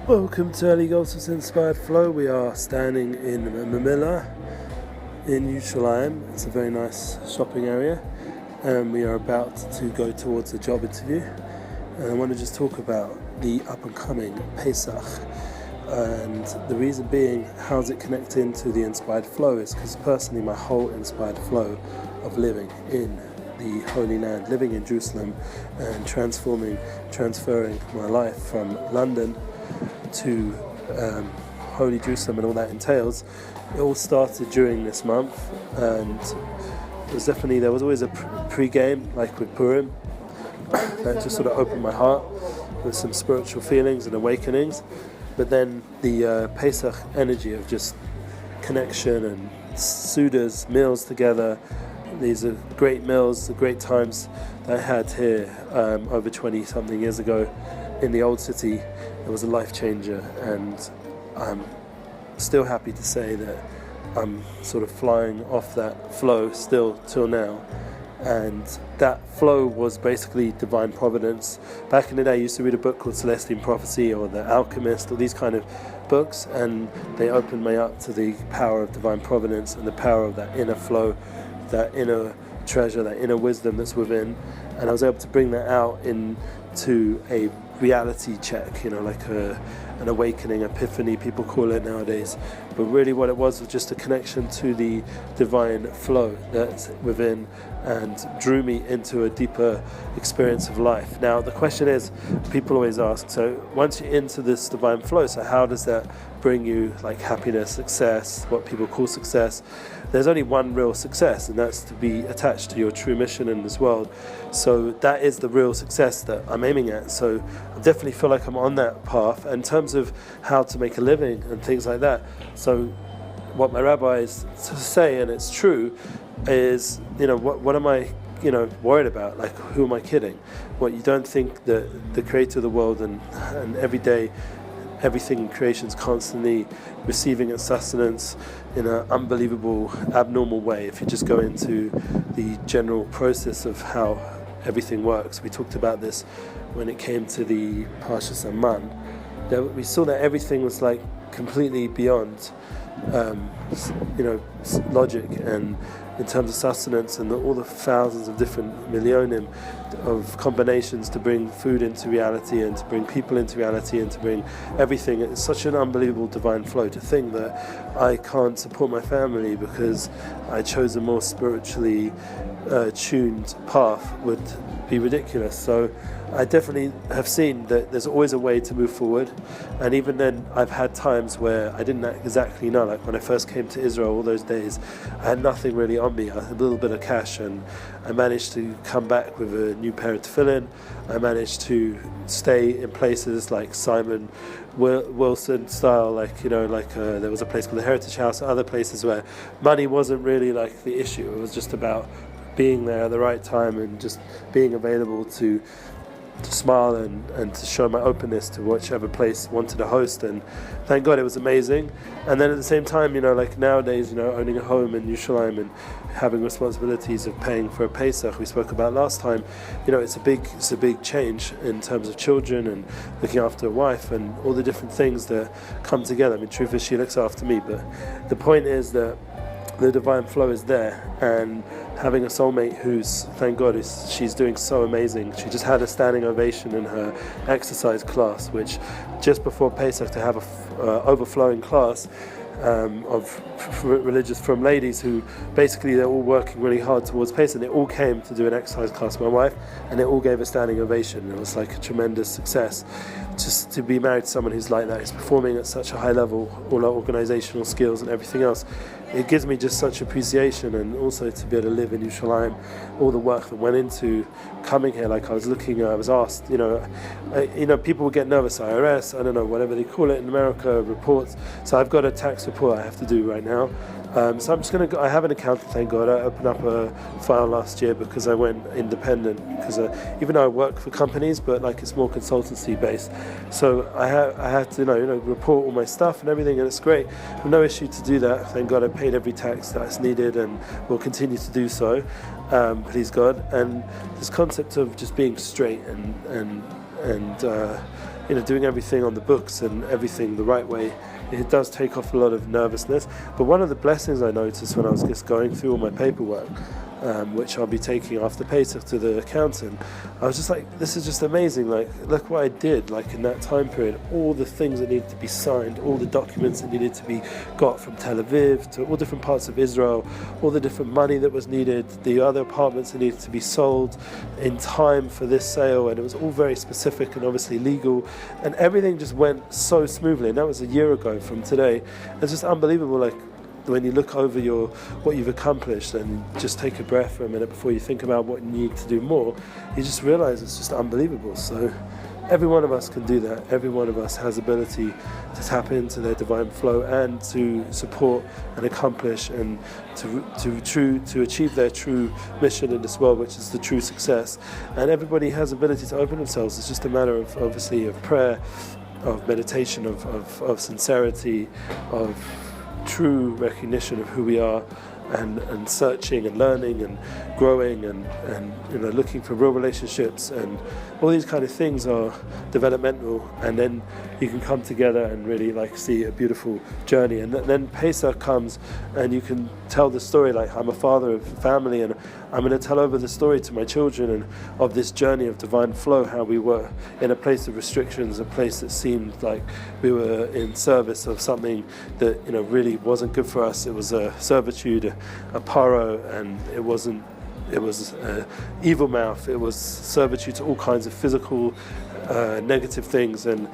Welcome to Early Goals Inspired Flow. We are standing in Mamilla in Yerushalayim. It's a very nice shopping area, and we are about to go towards a job interview. And I want to just talk about the up-and-coming Pesach, and the reason being, how's it connecting to the inspired flow is because personally my whole inspired flow of living in the Holy Land, living in Jerusalem and transferring my life from London to Holy Jerusalem and all that entails, it all started during this month. And it was definitely, there was always a pre-game like with Purim that just sort of opened my heart with some spiritual feelings and awakenings, but then the Pesach energy of just connection and Sudas, meals together. These are great meals, the great times that I had here over 20 something years ago in the old city. It was a life changer, and I'm still happy to say that I'm sort of flying off that flow still till now. And that flow was basically divine providence. Back in the day I used to read a book called Celestine Prophecy or The Alchemist or these kind of books, and they opened me up to the power of divine providence and the power of that inner flow, that inner treasure, that inner wisdom that's within. And I was able to bring that out into a reality check, like an awakening, epiphany, people call it nowadays. But really what it was just a connection to the divine flow that's within, and drew me into a deeper experience of life. Now the question is, people always ask, so once you're into this divine flow, so how does that bring you like happiness, success, what people call success? There's only one real success, and that's to be attached to your true mission in this world. So that is the real success that I'm aiming at. So I definitely feel like I'm on that path. In terms of how to make a living and things like that, so what my rabbis say, and it's true, is what am I worried about? Like, who am I kidding? What, you don't think that the creator of the world and every day everything in creation is constantly receiving its sustenance in an unbelievable, abnormal way. If you just go into the general process of how everything works, we talked about this when it came to the Parshas Aman, that we saw that everything was like completely beyond logic, and in terms of sustenance, and all the thousands of different millionim of combinations to bring food into reality and to bring people into reality and to bring everything. It's such an unbelievable divine flow. To think that I can't support my family because I chose a more spiritually tuned path would be ridiculous. So I definitely have seen that there's always a way to move forward, and even then I've had times where I didn't exactly know, like when I first came to Israel all those days, I had nothing really on me, I had a little bit of cash, and I managed to come back with a new pair of tefillin. I managed to stay in places like Simon Wilson style, there was a place called the Heritage House, other places where money wasn't really like the issue. It was just about being there at the right time and just being available to smile and to show my openness to whichever place wanted to host. And thank God it was amazing. And then at the same time, like nowadays, owning a home in Yerushalayim and having responsibilities of paying for a Pesach we spoke about last time, it's a big change in terms of children and looking after a wife and all the different things that come together. I mean, truth is, she looks after me, but the point is that the divine flow is there, and having a soulmate who's, thank God, she's doing so amazing. She just had a standing ovation in her exercise class, which just before Pesach, to have a overflowing class of from ladies who basically they're all working really hard towards Pesach. They all came to do an exercise class with my wife, and they all gave a standing ovation. It was like a tremendous success. Just to be married to someone who's like that, who's performing at such a high level, all our organizational skills and everything else, it gives me just such appreciation. And also to be able to live in Yerushalayim, all the work that went into coming here. Like I was asked, people will get nervous, IRS, I don't know, whatever they call it in America, reports. So I've got a tax report I have to do right now. So I'm just going to, I have an accountant, thank God. I opened up a file last year because I went independent, because even though I work for companies, but like it's more consultancy based. So I had to, report all my stuff and everything, and it's great. No issue to do that. Thank God I paid every tax that's needed and will continue to do so, please God. And this concept of just being straight and doing everything on the books and everything the right way, it does take off a lot of nervousness. But one of the blessings I noticed when I was just going through all my paperwork, which I'll be taking after Pesach to the accountant, I was just like, this is just amazing. Like, look what I did, like in that time period, all the things that needed to be signed, all the documents that needed to be got from Tel Aviv to all different parts of Israel, all the different money that was needed, the other apartments that needed to be sold in time for this sale, and it was all very specific and obviously legal, and everything just went so smoothly. And that was a year ago from today. It's just unbelievable, like, when you look over what you've accomplished and just take a breath for a minute before you think about what you need to do more, you just realize it's just unbelievable. So every one of us can do that. Every one of us has ability to tap into their divine flow and to support and accomplish and to achieve their true mission in this world, which is the true success. And everybody has ability to open themselves. It's just a matter of, obviously, of prayer, of meditation, of sincerity, of true recognition of who we are, and searching and learning and growing and looking for real relationships, and all these kind of things are developmental, and then you can come together and really see a beautiful journey. And then Pesach comes and you can tell the story, like, I'm a father of family and I'm going to tell over the story to my children and of this journey of divine flow, how we were in a place of restrictions, a place that seemed like we were in service of something that really wasn't good for us. It was a servitude, a paro, and it was evil mouth. It was servitude to all kinds of physical negative things, and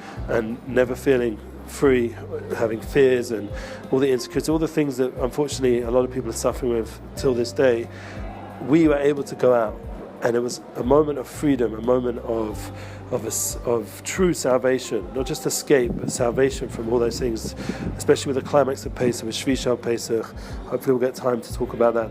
never feeling free, having fears and all the insecurities, all the things that unfortunately a lot of people are suffering with till this day. We were able to go out, and it was a moment of freedom, a moment of true salvation, not just escape, but salvation from all those things, especially with the climax of Pesach, with Shvi Pesach. Hopefully we'll get time to talk about that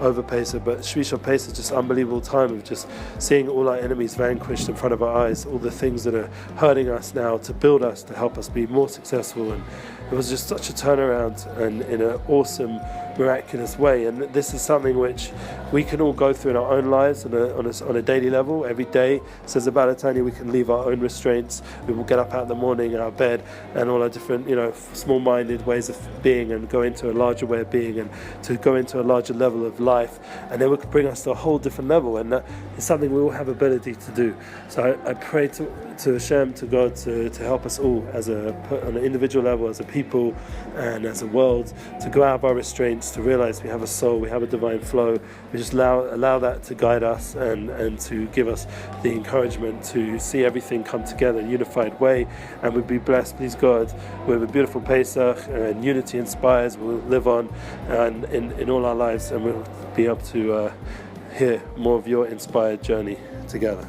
over Pesach, but Shvi Pesach is just an unbelievable time of just seeing all our enemies vanquished in front of our eyes, all the things that are hurting us now to build us, to help us be more successful. And it was just such a turnaround, and in an awesome, miraculous way. And this is something which we can all go through in our own lives on a daily level. Every day, says the Balatanya, we can leave our own restraints. We will get up out in the morning in our bed and all our different, small-minded ways of being, and go into a larger way of being, and to go into a larger level of life. And then it could bring us to a whole different level, and that is something we all have ability to do. So I pray to Hashem, to God, to help us all on an individual level, as a people and as a world, to go out of our restraints, to realize we have a soul, we have a divine flow. We just allow that to guide us and to give us the encouragement to see everything come together in a unified way, and we'll be blessed, please God, with a beautiful Pesach, and unity inspires. We'll live on and in all our lives, and we'll be able to hear more of your inspired journey together.